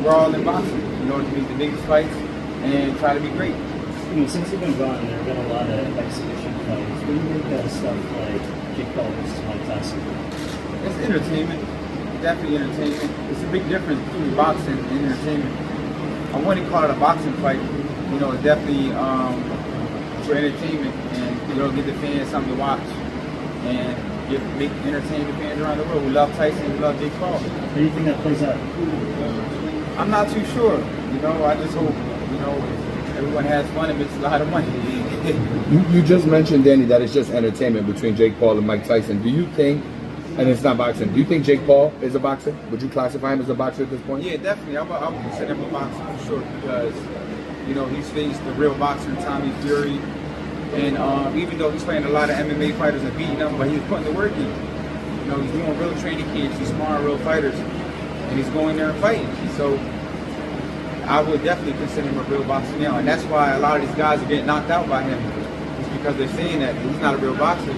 we're all in boxing. You know, to make the biggest fights and try to be great. Since you've been gone, there have been a lot of exhibition fights. What do you think of stuff like Jake Paul versus Mike Tyson? It's entertainment. Definitely entertainment. It's a big difference between boxing and entertainment. I wouldn't call it a boxing fight. You know, it's definitely for entertainment and, you know, get the fans something to watch. And make entertain the fans around the world. We love Tyson, we love Jake Paul. How do you think that plays out? I'm not too sure. You know, I just hope, you know, everyone has fun and makes a lot of money. You just mentioned, Danny, that it's just entertainment between Jake Paul and Mike Tyson. Do you think, and it's not boxing, do you think Jake Paul is a boxer? Would you classify him as a boxer at this point? Yeah, definitely. I would consider him a boxer for sure because, you know, he's faced the real boxer, Tommy Fury. And even though he's fighting a lot of MMA fighters and beating them, but he's putting the work in. You know, he's doing real training camps, he's sparring real fighters, and he's going there and fighting. So I would definitely consider him a real boxer now, and that's why a lot of these guys are getting knocked out by him. It's because they're saying that he's not a real boxer,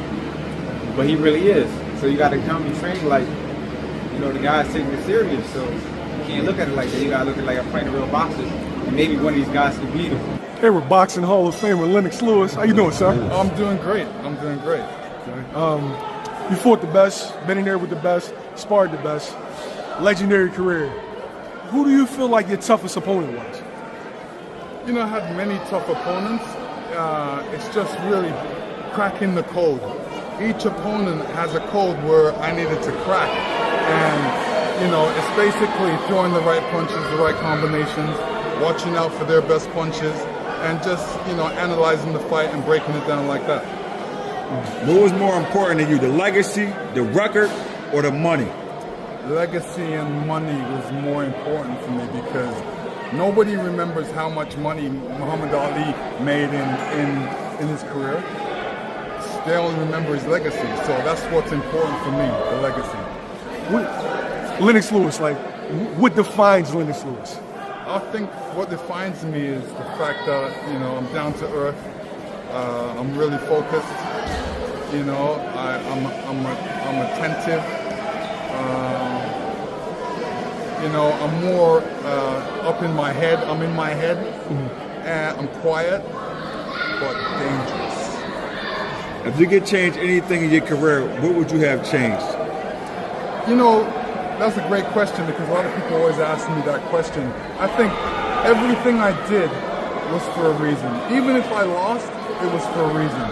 but he really is. So you got to come and train like, you know, the guy's taking it serious. So you can't look at it like that. You got to look at it like I'm fighting a real boxer, and maybe one of these guys can beat him. Hey, we're Boxing Hall of Famer Lennox Lewis. How you doing, sir? I'm doing great. I'm doing great. You fought the best, been in there with the best, sparred the best, legendary career. Who do you feel like your toughest opponent was? You know, I had many tough opponents. It's just really cracking the code. Each opponent has a code where I needed to crack. And, you know, it's basically throwing the right punches, the right combinations, watching out for their best punches, and just, you know, analyzing the fight and breaking it down like that. What was more important to you, the legacy, the record, or the money? Legacy and money was more important for me because nobody remembers how much money Muhammad Ali made in his career. They only remember his legacy, so that's what's important for me, the legacy. Lennox Lewis, like, what defines Lennox Lewis? I think what defines me is the fact that, you know, I'm down to earth. I'm really focused. You know, I'm attentive. You know, I'm more up in my head. I'm in my head. And I'm quiet, but dangerous. If you could change anything in your career, what would you have changed? You know, that's a great question because a lot of people always ask me that question. I think everything I did was for a reason. Even if I lost, it was for a reason.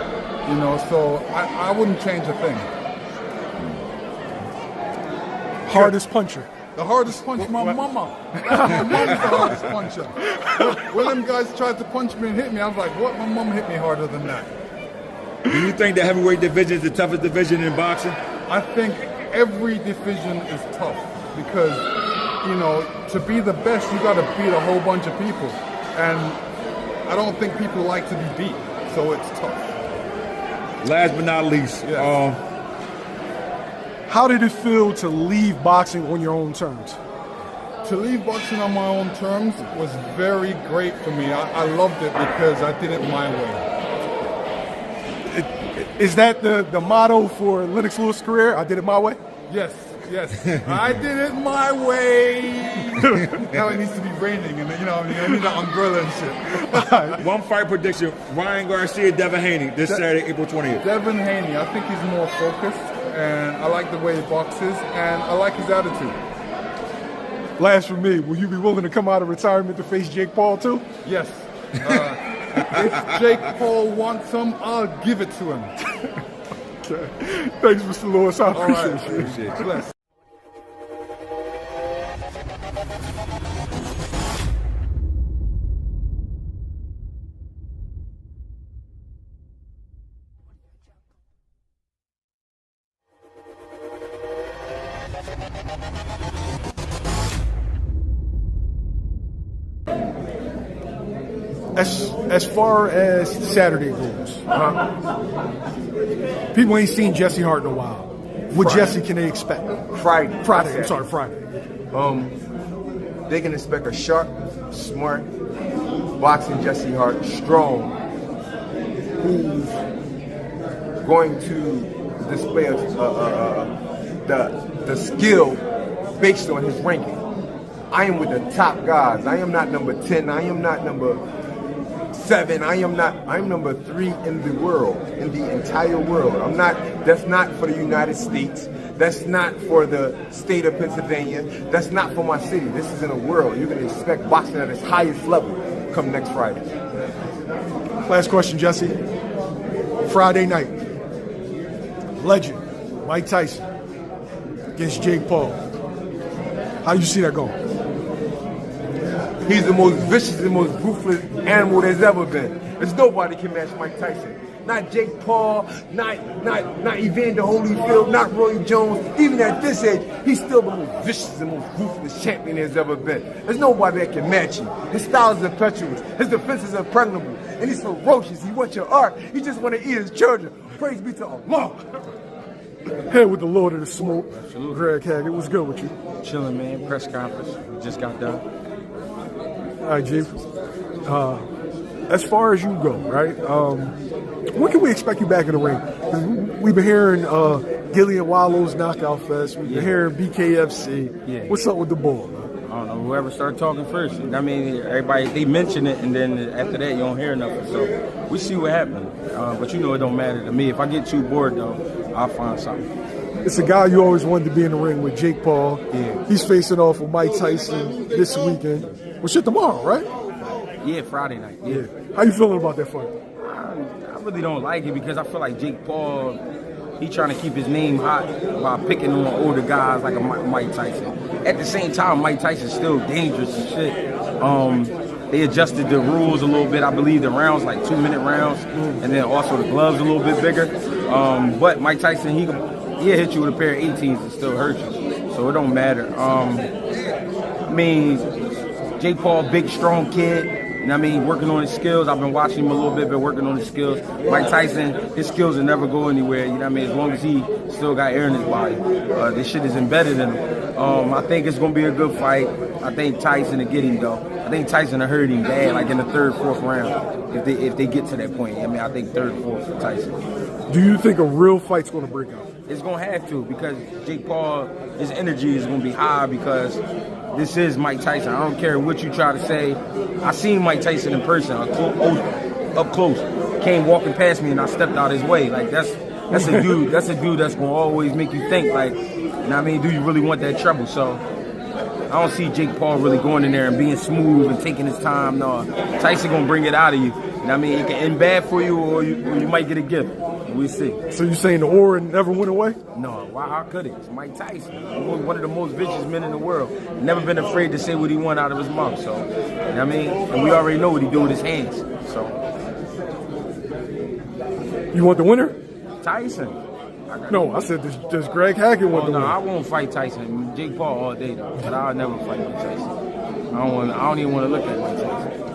You know, so I wouldn't change a thing. Hardest puncher? The hardest punch, my mama. My mama's the hardest puncher. When them guys tried to punch me and hit me, I was like, what? My mom hit me harder than that. Do you think the heavyweight division is the toughest division in boxing? I think every division is tough because, you know, to be the best, you got to beat a whole bunch of people. And I don't think people like to be beat, so it's tough. Last but not least, yes. How did it feel to leave boxing on your own terms? To leave boxing on my own terms was very great for me. I loved it because I did it my way. Is that the motto for Lennox Lewis' career? I did it my way? Yes, yes. I did it my way. Now it needs to be raining, and you know, I need an umbrella and shit. One fight prediction: Ryan Garcia, Devin Haney, this Saturday, April 20th. Devin Haney, I think he's more focused, and I like the way he boxes, and I like his attitude. Last for me, will you be willing to come out of retirement to face Jake Paul too? Yes. If Jake Paul wants some, I'll give it to him. Okay. Thanks, Mr. Lewis. I appreciate right. you. Appreciate you. Bless. As far as Saturday goes, people ain't seen Jesse Hart in a while. What Jesse can they expect? Friday. I'm sorry, Friday. They can expect a sharp, smart, boxing Jesse Hart, strong, who's going to display the skill based on his ranking. I am with the top guys. I am not number 10. I am not number 7. I'm number 3 in the world, in the entire world. That's not for the United States. That's not for the state of Pennsylvania. That's not for my city. This is in the world. You can expect boxing at its highest level come next Friday. Last question, Jesse. Friday night. Legend, Mike Tyson against Jake Paul. How you see that going? He's the most vicious and most ruthless animal there's ever been. There's nobody can match Mike Tyson. Not Jake Paul, not Evander Holyfield, not Roy Jones. Even at this age, he's still the most vicious and most ruthless champion there's ever been. There's nobody that can match him. His style is impetuous. His defense is impregnable. And he's ferocious. He wants your art. He just want to eat his children. Praise be to Allah. Hey, with the Lord of the Smoke, Greg Hackett. What's good with you? Chilling, man. Press conference. We just got done. All right, G. As far as you go, right? When can we expect you back in the ring? 'Cause we've been hearing Gillian Wallow's Knockout Fest. We've been hearing BKFC. Yeah. What's up with the bull, man? I don't know, whoever started talking first. I mean, everybody, they mention it, and then after that, you don't hear nothing. So we see what happens. But you know it don't matter to me. If I get too bored, though, I'll find something. It's a guy you always wanted to be in the ring with, Jake Paul. Yeah. He's facing off with Mike Tyson this weekend. Well, shit, tomorrow, right? Yeah, Friday night. Yeah. How you feeling about that fight? I really don't like it because I feel like Jake Paul, he trying to keep his name hot by picking on older guys like a Mike Tyson. At the same time, Mike Tyson's still dangerous and shit. They adjusted the rules a little bit. I believe the rounds, like 2-minute rounds, and then also the gloves a little bit bigger. But Mike Tyson, he'll hit you with a pair of 18s and still hurt you. So it don't matter. I mean, Jake Paul, big, strong kid. You know what I mean? Working on his skills. I've been watching him a little bit, been working on his skills. Mike Tyson, his skills will never go anywhere. You know what I mean? As long as he still got air in his body. This shit is embedded in him. I think it's going to be a good fight. I think Tyson will get him, though. I think Tyson will hurt him bad, like in the 3rd, 4th round, if they get to that point. I mean, I think 3rd, 4th for Tyson. Do you think a real fight's going to break out? It's going to have to because Jake Paul, his energy is going to be high because this is Mike Tyson. I don't care what you try to say. I seen Mike Tyson in person, up close. Came walking past me and I stepped out his way. Like that's a dude. That's a dude that's gonna always make you think. Like, you know what I mean? Do you really want that trouble? So I don't see Jake Paul really going in there and being smooth and taking his time. No, Tyson gonna bring it out of you. You know what I mean? It can end bad for you, or you might get a gift. We'll see. So you saying the aura never went away? No, why? How could it? It's Mike Tyson, one of the most vicious men in the world. Never been afraid to say what he want out of his mouth. So, you know what I mean? And we already know what he do with his hands. So, you want the winner? Tyson. No, I said does Greg Hackett want the winner? I won't fight Tyson. Jake Paul all day though, but I'll never fight Mike Tyson. I don't even want to look at Mike Tyson.